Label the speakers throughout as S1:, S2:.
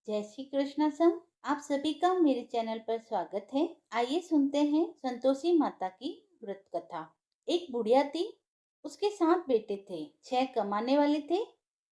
S1: जय श्री कृष्ण संग। आप सभी का मेरे चैनल पर स्वागत है। आइए सुनते हैं संतोषी माता की व्रत कथा। एक बुढ़िया थी, उसके 7 बेटे थे। 6 कमाने वाले थे,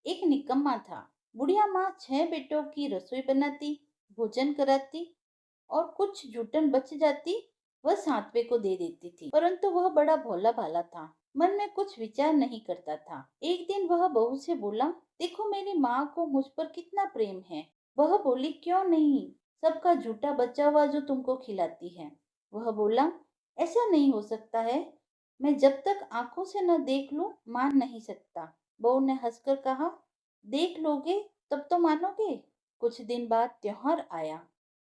S1: एक निकम्मा था। बुढ़िया माँ 6 बेटों की रसोई बनाती, भोजन कराती और कुछ जूठन बच जाती वह 7वें को दे देती थी। परंतु वह बड़ा भोला भाला था, मन में कुछ विचार नहीं करता था। एक दिन वह बहू से बोला, देखो मेरी माँ को मुझ पर कितना प्रेम है। वह बोली, क्यों नहीं, सबका झूठा बचा हुआ जो तुमको खिलाती है। वह बोला, ऐसा नहीं हो सकता है, मैं जब तक आंखों से न देख लूं मान नहीं सकता। बहू ने हंसकर कहा, देख लोगे तब तो मानोगे। कुछ दिन बाद त्योहार आया।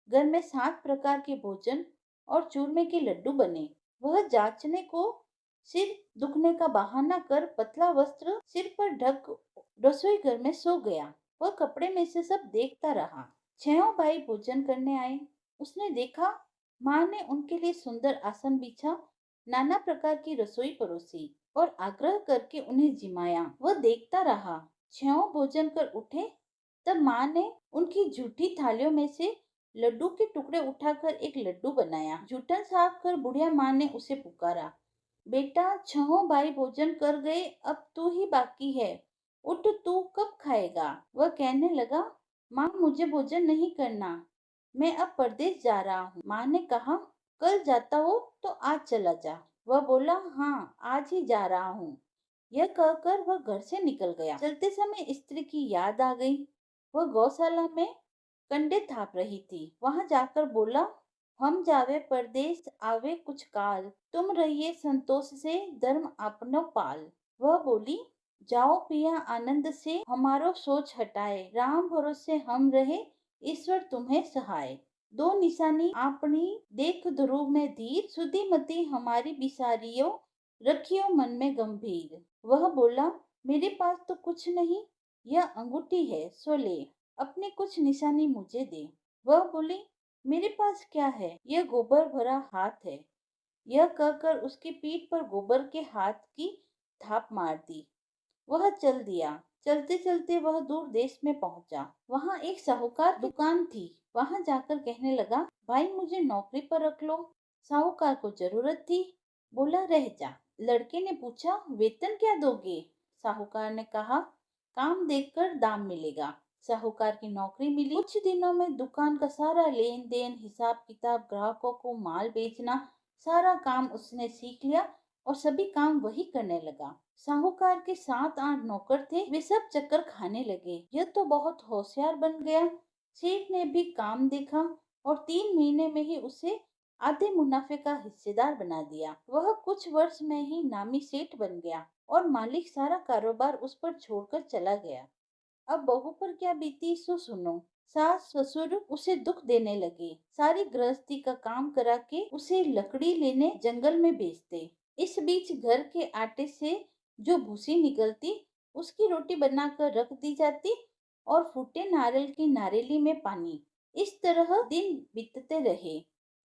S1: घर में 7 प्रकार के भोजन और चूरमे के लड्डू बने। वह जांचने को सिर दुखने का बहाना कर पतला वस्त्र सिर पर ढक रसोई घर में सो गया। वह कपड़े में से सब देखता रहा। 6 भाई भोजन करने आए। उसने देखा, माँ ने उनके लिए सुंदर आसन बिछा, नाना प्रकार की रसोई परोसी और आग्रह करके उन्हें जिमाया। वह देखता रहा। 6 भोजन कर उठे, तब माँ ने उनकी झूठी थालियों में से लड्डू के टुकड़े उठाकर एक लड्डू बनाया। जूठन साफ कर बुढ़िया माँ ने उसे पुकारा, बेटा 6 भाई भोजन कर गए, अब तू ही बाकी है, उठ तू कब खाएगा। वह कहने लगा, माँ मुझे भोजन नहीं करना, मैं अब परदेश जा रहा हूँ। माँ ने कहा, कल जाता हो तो आज चला जा। वह बोला, हाँ आज ही जा रहा हूँ। यह कहकर वह घर से निकल गया। चलते समय स्त्री की याद आ गई। वह गौशाला में कंडे थाप रही थी। वहां जाकर बोला, हम जावे परदेश आवे कुछ काल, तुम रहिए संतोष से धर्म अपनो पाल। वह बोली, जाओ पिया आनंद से, हमारो सोच हटाए, राम भरोसे हम रहे, ईश्वर तुम्हें सहाय। दो निशानी आपनी देख ध्रुव में धीर, सुधी मति हमारी बिसारियो, रखियो मन में गंभीर। वह बोला, मेरे पास तो कुछ नहीं, यह अंगूठी है सो ले, अपनी कुछ निशानी मुझे दे। वह बोली, मेरे पास क्या है, यह गोबर भरा हाथ है। यह कहकर उसकी पीठ पर गोबर के हाथ की थाप मार दी। वह चल दिया। चलते चलते वह दूर देश में पहुंचा। वहां एक साहूकार की दुकान थी। वहां जाकर कहने लगा, भाई मुझे नौकरी पर रख लो। साहूकार को जरूरत थी, बोला रह जा। लड़के ने पूछा, वेतन क्या दोगे। साहूकार ने कहा, काम देखकर दाम मिलेगा। साहूकार की नौकरी मिली। कुछ दिनों में दुकान का सारा लेन देन, हिसाब किताब, ग्राहकों को माल बेचना, सारा काम उसने सीख लिया और सभी काम वही करने लगा। साहूकार के 7-8 नौकर थे, वे सब चक्कर खाने लगे। यह तो बहुत होशियार बन गया। सेठ ने भी काम देखा और 3 महीने में ही उसे आधे मुनाफे का हिस्सेदार बना दिया। वह कुछ वर्ष में ही नामी सेठ बन गया और मालिक सारा कारोबार उस पर छोड़कर चला गया। अब बहू पर क्या बीती सो सुनो। सास ससुर उसे दुख देने लगे। सारी गृहस्थी का काम करा के उसे लकड़ी लेने जंगल में भेजते। इस बीच घर के आटे से जो भूसी निकलती, उसकी रोटी बनाकर रख दी जाती और फूटे नारियल की नारेली में पानी। इस तरह दिन बीतते रहे।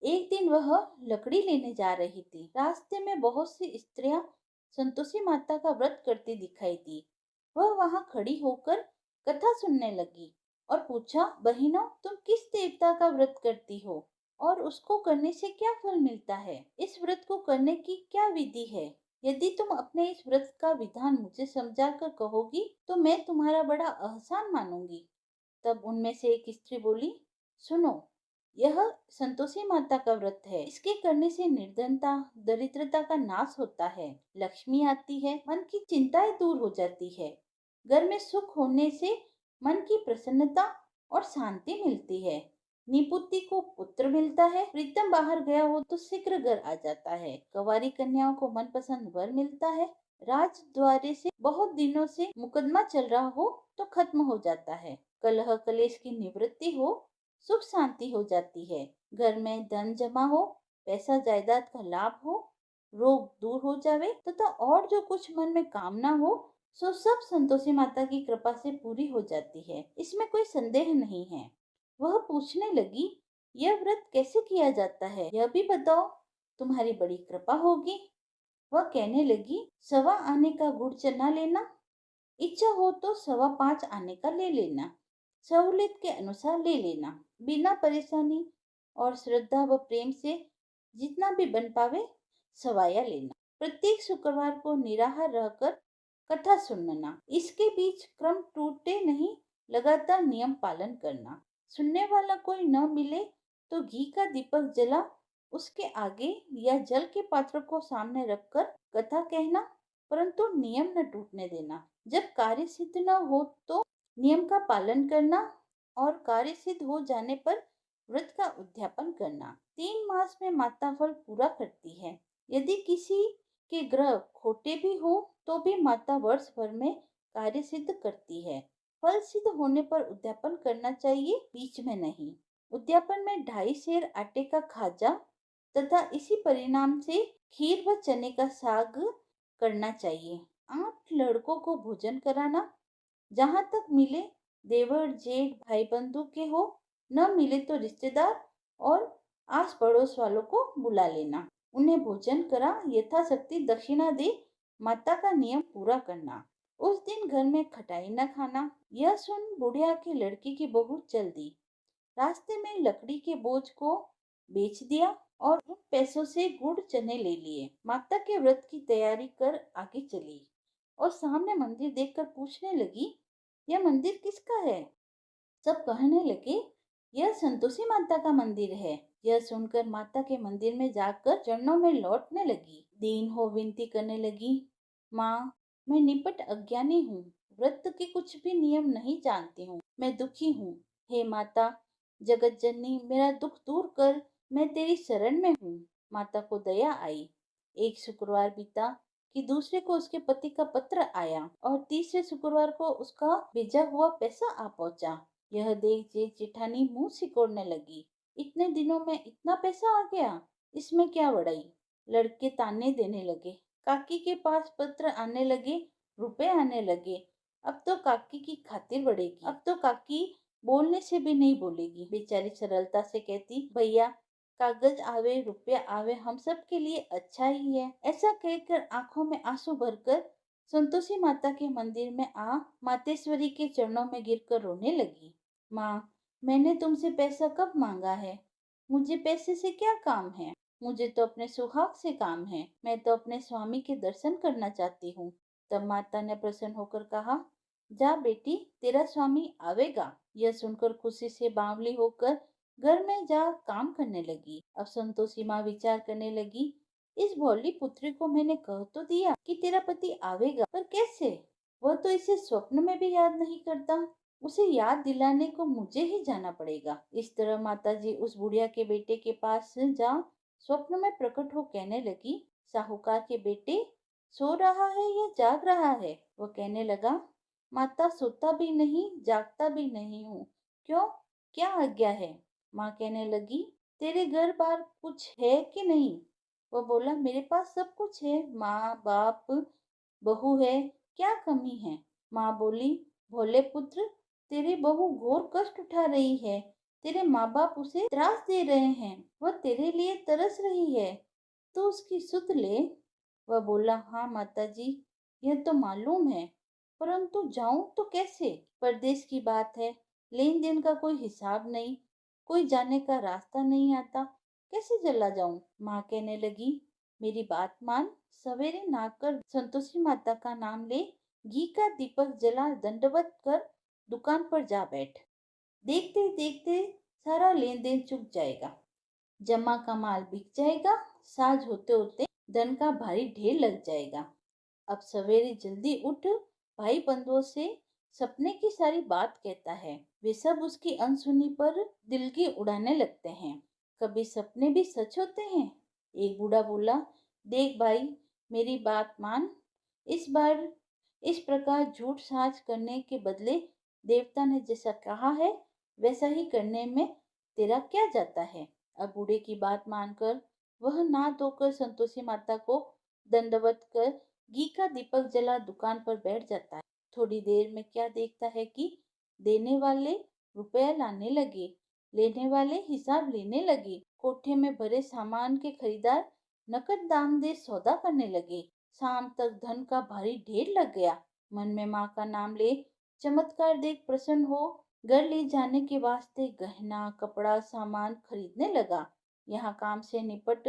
S1: एक दिन वह लकड़ी लेने जा रही थी। रास्ते में बहुत सी स्त्रियां संतोषी माता का व्रत करती दिखाई दी। वह वहां खड़ी होकर कथा सुनने लगी और पूछा, बहनों तुम किस देवता का व्रत करती हो और उसको करने से क्या फल मिलता है। इस व्रत को करने की क्या विधि है। यदि तुम अपने इस व्रत का विधान मुझे समझा कर कहोगी तो मैं तुम्हारा बड़ा एहसान मानूंगी। तब उनमें से एक स्त्री बोली, सुनो, यह संतोषी माता का व्रत है। इसके करने से निर्धनता दरिद्रता का नाश होता है, लक्ष्मी आती है, मन की चिंताएं दूर हो जाती है, घर में सुख होने से मन की प्रसन्नता और शांति मिलती है, निपुति को पुत्र मिलता है, प्रीतम बाहर गया हो तो शीघ्र घर आ जाता है, कंवारी कन्याओं को मनपसंद वर मिलता है, राज द्वारे से बहुत दिनों से मुकदमा चल रहा हो तो खत्म हो जाता है, कलह कलेश की निवृत्ति हो, सुख शांति हो जाती है, घर में धन जमा हो, पैसा जायदाद का लाभ हो, रोग दूर हो जावे तथा और जो कुछ मन में कामना हो सो सब संतोषी माता की कृपा से पूरी हो जाती है। इसमें कोई संदेह नहीं है। वह पूछने लगी, यह व्रत कैसे किया जाता है, यह भी बताओ, तुम्हारी बड़ी कृपा होगी। वह कहने लगी, 1.25 आने का गुड़ चना लेना, इच्छा हो तो 5.25 आने का ले लेना, सहूलियत के अनुसार ले लेना, बिना परेशानी, और श्रद्धा व प्रेम से जितना भी बन पावे सवाया लेना। प्रत्येक शुक्रवार को निराहार रहकर कथा सुनना। इसके बीच क्रम टूटे नहीं, लगातार नियम पालन करना। सुनने वाला कोई न मिले तो घी का दीपक जला उसके आगे या जल के पात्र को सामने रखकर कथा कहना, परंतु नियम न टूटने देना। जब कार्य सिद्ध न हो तो नियम का पालन करना, और कार्य सिद्ध हो जाने पर व्रत का उद्यापन करना। 3 मास में माता फल पूरा करती है। यदि किसी के ग्रह खोटे भी हो तो भी माता वर्ष भर में कार्य सिद्ध करती है। फल सिद्ध होने पर उद्यापन करना चाहिए, बीच में नहीं। उद्यापन में 2.5 सेर आटे का खाजा तथा इसी परिणाम से खीर व चने का साग करना चाहिए। 8 लड़कों को भोजन कराना, जहाँ तक मिले देवर जेठ भाई बंधु के हो, न मिले तो रिश्तेदार और आस पड़ोस वालों को बुला लेना। उन्हें भोजन करा यथाशक्ति दक्षिणा दे माता का नियम पूरा करना। उस दिन घर में खटाई न खाना। यह सुन बुढ़िया की लड़की की बहू चल दी। रास्ते में लकड़ी के बोझ को बेच दिया और उन पैसों से गुड़ चने ले लिए। माता के व्रत की तैयारी कर आगे चली और सामने मंदिर देखकर पूछने लगी, यह मंदिर किसका है? सब कहने लगे, यह संतोषी माता का मंदिर है। यह सुनकर माता के मंदिर में जाकर चरणों में लौटने लगी। दीन हो विनती करने लगी, माँ, मैं निपट अज्ञानी हूँ, व्रत के कुछ भी नियम नहीं जानती हूँ, मैं दुखी हूँ। हे माता जगत जननी, मेरा दुख दूर कर, मैं तेरी शरण में हूँ। माता को दया आई। एक शुक्रवार बीता कि दूसरे को उसके पति का पत्र आया और तीसरे शुक्रवार को उसका भेजा हुआ पैसा आ पहुंचा। यह देख जेठ जेठानी मुंह सिकोड़ने लगी। इतने दिनों में इतना पैसा आ गया, इसमें क्या बड़ाई। लड़के ताने देने लगे। काकी के पास पत्र आने लगे, रुपए आने लगे। अब तो काकी की खातिर बढ़ेगी, अब तो काकी बोलने से भी नहीं बोलेगी। बेचारी सरलता से कहती, भैया कागज आवे रुपया आवे हम सब के लिए अच्छा ही है। ऐसा कहकर आंखों में आंसू भरकर संतोषी माता के मंदिर में आ मातेश्वरी के चरणों में गिरकर रोने लगी। माँ, मैंने तुमसे पैसा कब मांगा है? मुझे पैसे से क्या काम है? मुझे तो अपने सुहाग से काम है। मैं तो अपने स्वामी के दर्शन करना चाहती हूँ। तब माता ने प्रसन्न होकर कहा, जा बेटी, तेरा स्वामी आवेगा। यह सुनकर खुशी से बावली होकर घर में जा काम करने लगी। अब संतोषी माँ विचार करने लगी, इस भोली पुत्री को मैंने कह तो दिया कि तेरा पति आवेगा, पर कैसे? वह तो इसे स्वप्न में भी याद नहीं करता। उसे याद दिलाने को मुझे ही जाना पड़ेगा। इस तरह माताजी उस बुढ़िया के बेटे के पास जा स्वप्न में प्रकट हो कहने लगी, साहूकार के बेटे, सो रहा है या जाग रहा है? वो कहने लगा, माता सोता भी नहीं जागता भी नहीं हूँ। क्यों, क्या आज्ञा है? माँ कहने लगी, तेरे घर बार कुछ है कि नहीं? वो बोला, मेरे पास सब कुछ है, माँ बाप बहू है, क्या कमी है? माँ बोली, भोले पुत्र, तेरी बहू घोर कष्ट उठा रही है। तेरे माँ बाप उसे त्रास दे रहे हैं। वह तेरे लिए तरस रही है, तो उसकी सुध ले। वह बोला, हाँ माताजी, यह तो मालूम है, परंतु जाऊं तो कैसे? परदेश की बात है, लेन देन का कोई हिसाब नहीं, कोई जाने का रास्ता नहीं आता, कैसे चला जाऊं? माँ कहने लगी, मेरी बात मान, सवेरे नहाकर संतोषी माता का नाम ले, घी का दीपक जला दंडवत कर दुकान पर जा बैठ। देखते देखते सारा लेन देन चुक जाएगा, जमा का माल बिक जाएगा, साज होते होते धन का भारी ढेर लग जाएगा। अब सवेरे जल्दी उठ, भाई बंधुओं से सपने की सारी बात कहता है। वे सब उसकी अनसुनी पर दिल की उड़ाने लगते हैं। कभी सपने भी सच होते हैं। एक बूढ़ा बोला, देख भाई, मेरी बात मान, इस बार इस प्रकार झूठ साज करने के बदले देवता ने जैसा कहा है वैसा ही करने में तेरा क्या जाता है? अब बूढ़े की बात मानकर वह नहा धोकर संतोषी माता को दंडवत कर घी का दीपक जला दुकान पर बैठ जाता है। थोड़ी देर में क्या देखता है कि देने वाले रुपया लाने लगे, लेने वाले हिसाब लेने लगे। कोठे में भरे सामान के खरीदार नकद दाम दे सौदा करने लगे। शाम तक धन का भारी ढेर लग गया। मन में माँ का नाम ले चमत्कार देख प्रसन्न हो घर ले जाने के वास्ते गहना कपड़ा सामान खरीदने लगा। यहाँ काम से निपट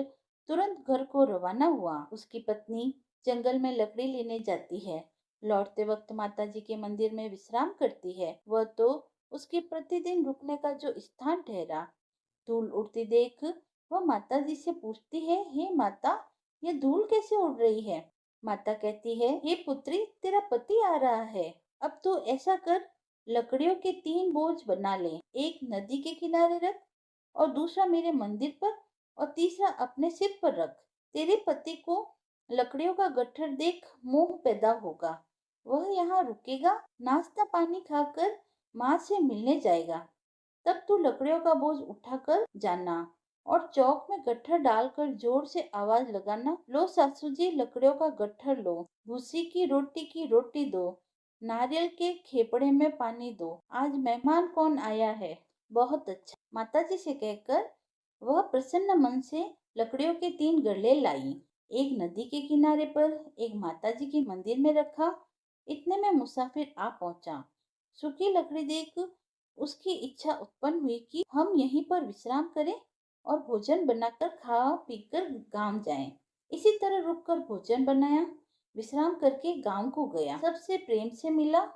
S1: तुरंत घर को रवाना हुआ। उसकी पत्नी जंगल में लकड़ी लेने जाती है। लौटते वक्त माता जी के मंदिर में विश्राम करती है। वह तो उसके प्रतिदिन रुकने का जो स्थान ठहरा। धूल उड़ती देख वह माता जी से पूछती है, हे माता, ये धूल कैसे उड़ रही है? माता कहती है, हे पुत्री, तेरा पति आ रहा है। अब तो ऐसा कर, लकड़ियों के 3 बोझ बना ले। एक नदी के किनारे रख और दूसरा मेरे मंदिर पर और तीसरा अपने सिर पर रख। तेरे पति को लकड़ियों का गट्ठर देख मोह पैदा होगा। वह यहाँ रुकेगा, नाश्ता पानी खाकर माँ से मिलने जाएगा। तब तू लकड़ियों का बोझ उठाकर जाना और चौक में गट्ठर डालकर जोर से आवाज लगाना, लो सासू जी, लकड़ियों का गट्ठर लो, भूसी की रोटी दो, नारियल के खेपड़े में पानी दो, आज मेहमान कौन आया है? बहुत अच्छा, माता जी से कहकर वह प्रसन्न मन से लकड़ियों के 3 गड़ले लाई। एक नदी के किनारे पर, एक माता जी के मंदिर में रखा। इतने में मुसाफिर आ पहुंचा। सूखी लकड़ी देख उसकी इच्छा उत्पन्न हुई कि हम यहीं पर विश्राम करें और भोजन बनाकर खा पीकर गांव जाएं। इसी तरह रुककर भोजन बनाया, विश्राम करके गांव को गया, सबसे प्रेम से मिला।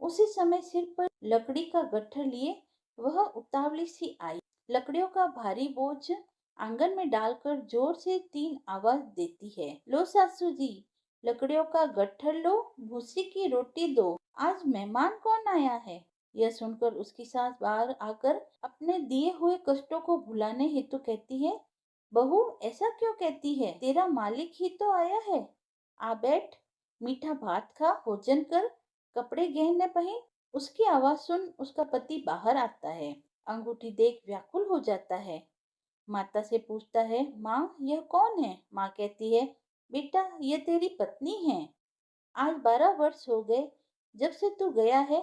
S1: उसी समय सिर पर लकड़ी का गट्ठर लिए वह उतावली सी आई। लकड़ियों का भारी बोझ आंगन में डालकर जोर से 3 आवाज देती है, लो सासू जी, लकड़ियों का गट्ठर लो, भूसी की रोटी दो, आज मेहमान कौन आया है? यह सुनकर उसकी सास बाहर आकर अपने दिए हुए कष्टों को भुलाने हेतु कहती है, बहू, ऐसा क्यों कहती है? तेरा मालिक ही तो आया है। आ बैठ, मीठा भात खा, भोजन कर, कपड़े गहने पहन। उसकी आवाज सुन उसका पति बाहर आता है। अंगूठी देख व्याकुल हो जाता है। माता से पूछता है, माँ, यह कौन है? माँ कहती है, बेटा, ये तेरी पत्नी है। आज 12 वर्ष हो गए जब से तू गया है।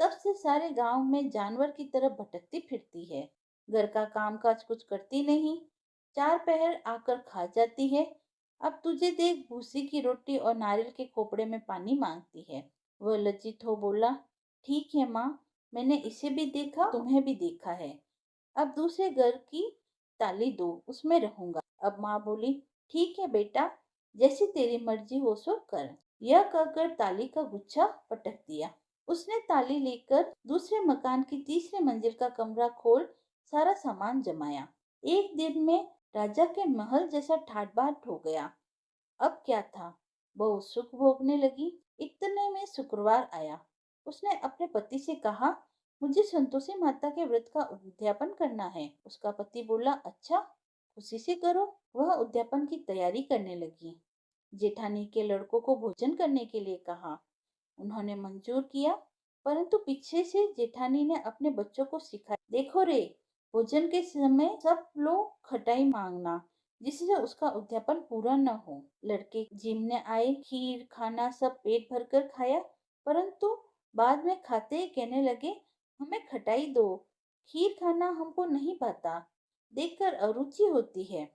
S1: तब से सारे गांव में जानवर की तरह भटकती फिरती है। घर का कामकाज कुछ करती नहीं, 4 पहर आकर खा जाती है। अब तुझे देख भूसी की रोटी और नारियल के खोपड़े में पानी मांगती है। वह लज्जित हो बोला, ठीक है माँ, मैंने इसे भी देखा, तुम्हें भी देखा है। अब दूसरे घर की ताली दो, उसमें रहूंगा। अब माँ बोली, ठीक है बेटा, जैसी तेरी मर्जी हो सो कर। यह कहकर ताली का गुच्छा पटक दिया। उसने ताली लेकर दूसरे मकान की तीसरी मंजिल का कमरा खोल सारा सामान जमाया। एक दिन में राजा के महल जैसा ठाट बाट हो गया। अब क्या था, बहू सुख भोगने लगी। इतने में शुक्रवार आया। उसने अपने पति से कहा, मुझे संतोषी माता के व्रत का उद्यापन करना है। उसका पति बोला, अच्छा, खुशी से करो। वह उद्यापन की तैयारी करने लगी। जेठानी के लड़कों को भोजन करने के लिए कहा। उन्होंने मंजूर किया, परंतु पीछे से जेठानी ने अपने बच्चों को सिखाया, देखो रे, भोजन के समय सब लोग खटाई मांगना, जिससे उसका उद्यापन पूरा न हो। लड़के जिमने आए, खीर खाना सब पेट भरकर खाया, परंतु बाद में खाते ही कहने लगे, हमें खटाई दो, खीर खाना हमको नहीं पाता, देखकर अरुचि होती है।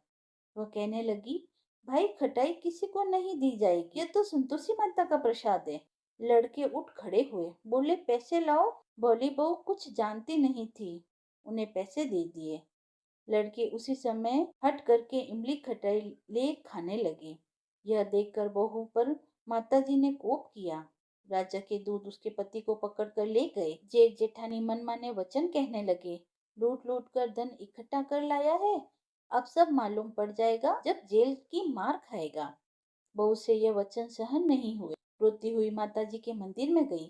S1: वह कहने लगी, भाई, खटाई किसी को नहीं दी जाएगी, ये तो संतोषी माता का प्रसाद है। लड़के उठ खड़े हुए, बोले, पैसे लाओ। भोली बहू कुछ जानती नहीं थी, उन्हें पैसे दे दिए। लड़के उसी समय हट करके इमली खटाई ले खाने लगे। यह देखकर बहू पर माताजी ने कोप किया। राजा के दूध उसके पति को पकड़कर ले गए। जेठ जेठानी मनमाने वचन कहने लगे, लूट लूट कर धन इकट्ठा कर लाया है, अब सब मालूम पड़ जाएगा जब जेल की मार खाएगा। बहू से यह वचन सहन नहीं हुए। रोती हुई माता जी के मंदिर में गई।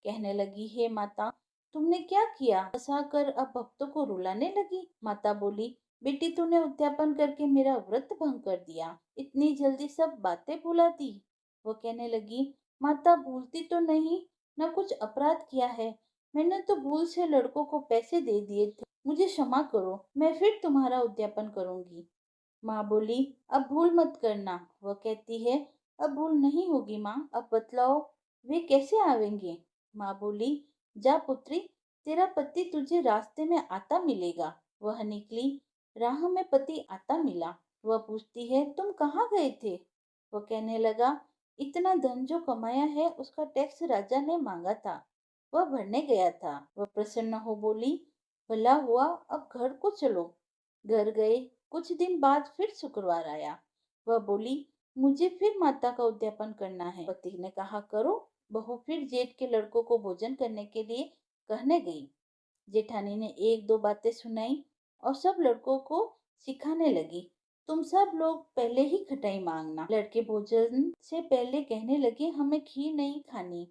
S1: कहने लगी, हे माता, तुमने क्या किया? हंसा कर अब भक्तों को रुलाने लगी। माता बोली, बेटी, तूने उद्यापन करके मेरा व्रत भंग कर दिया, इतनी जल्दी सब बातें भुला दी। वो कहने लगी, माता, भूलती तो नहीं, न कुछ अपराध किया है। मैंने तो भूल से लड़कों को पैसे दे दिए थे, मुझे क्षमा करो, मैं फिर तुम्हारा उद्यापन करूंगी। माँ बोली, अब भूल मत करना। वह कहती है, अब भूल नहीं होगी माँ, अब बतलाओ वे कैसे आवेंगे? माँ बोली, जा पुत्री, तेरा पति तुझे रास्ते में आता मिलेगा। वह निकली, राह में पति आता मिला। वह पूछती है, तुम कहाँ गए थे? वह कहने लगा, इतना धन जो कमाया है उसका टैक्स राजा ने मांगा था, वह भरने गया था। वह प्रसन्न हो बोली, भला हुआ, अब घर को चलो। घर गए। कुछ दिन बाद फिर शुक्रवार आया। वह बोली, मुझे फिर माता का उद्यापन करना है। पति ने कहा, करो। बहू फिर जेठ के लड़कों को भोजन करने के लिए कहने गई। जेठानी ने एक दो बातें सुनाई और सब लड़कों को सिखाने लगी, तुम सब लोग पहले ही खटाई मांगना। लड़के भोजन से पहले कहने लगे, हमें खीर नहीं खानी,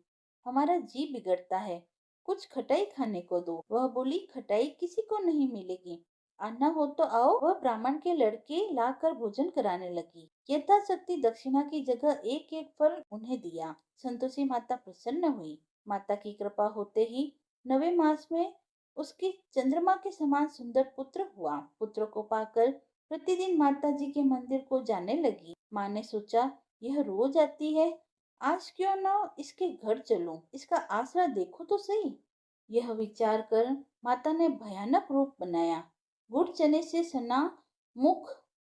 S1: हमारा जी बिगड़ता है, कुछ खटाई खाने को दो। वह बोली, खटाई किसी को नहीं मिलेगी, आना हो तो आओ। वह ब्राह्मण के लड़के लाकर भोजन कराने लगी। यथाशक्ति दक्षिणा की जगह एक एक फल उन्हें दिया। संतोषी माता प्रसन्न हुई। माता की कृपा होते ही 9वें मास में उसके चंद्रमा के समान सुंदर पुत्र हुआ। पुत्र को पाकर प्रतिदिन माता जी के मंदिर को जाने लगी। माँ ने सोचा, यह रोज आती है, आज क्यों न इसके घर चलूं, इसका आसरा देखो तो सही। यह विचार कर माता ने भयानक रूप बनाया। गुड़ चने से सना मुख,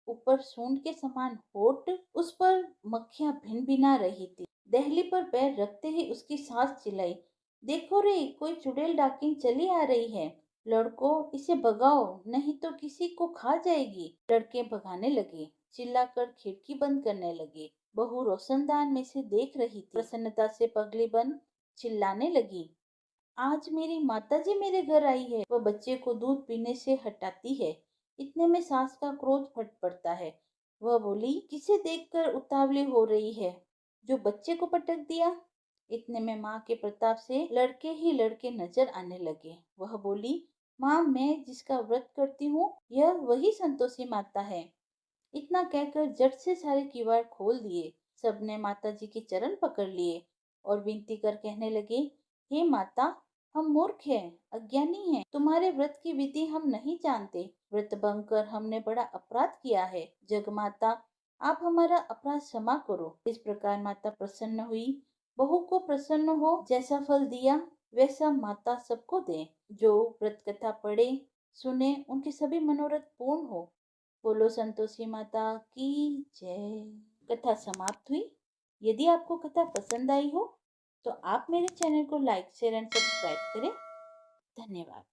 S1: ऊपर सूंड के समान होठ, उस पर मक्खियां भिन भिना रही थी। दहली पर पैर रखते ही उसकी सास चिल्लाई, देखो रे, कोई चुड़ैल डाकिन चली आ रही है। लड़को, इसे भगाओ, नहीं तो किसी को खा जाएगी। लड़के भगाने लगे, चिल्लाकर खिड़की बंद करने लगे। बहू रोशनदान में से देख रही थी। प्रसन्नता से पगली बन चिल्लाने लगी, आज मेरी माताजी मेरे घर आई है। वह बच्चे को दूध पीने से हटाती है। इतने में सास का क्रोध फट पड़ता है। वह बोली, किसे देखकर उतावली हो रही है, जो बच्चे को पटक दिया। इतने में माँ के प्रताप से लड़के ही लड़के नजर आने लगे। वह बोली, माँ, मैं जिसका व्रत करती हूँ, यह वही संतोषी माता है। इतना कहकर झट से सारे किवाड़ खोल दिए। सबने माता जी के चरण पकड़ लिए और विनती कर कहने लगे, हे माता, हम मूर्ख हैं, अज्ञानी हैं, तुम्हारे व्रत की विधि हम नहीं जानते। व्रत भंग कर हमने बड़ा अपराध किया है। जगमाता, आप हमारा अपराध क्षमा करो। इस प्रकार माता प्रसन्न हुई। बहू को प्रसन्न हो, जैसा फल दिया वैसा माता सबको दे। जो व्रत कथा पढ़े सुने, उनके सभी मनोरथ पूर्ण हो। बोलो संतोषी माता की जय। कथा समाप्त हुई। यदि आपको कथा पसंद आई हो तो आप मेरे चैनल को लाइक शेयर एंड सब्सक्राइब करें। धन्यवाद।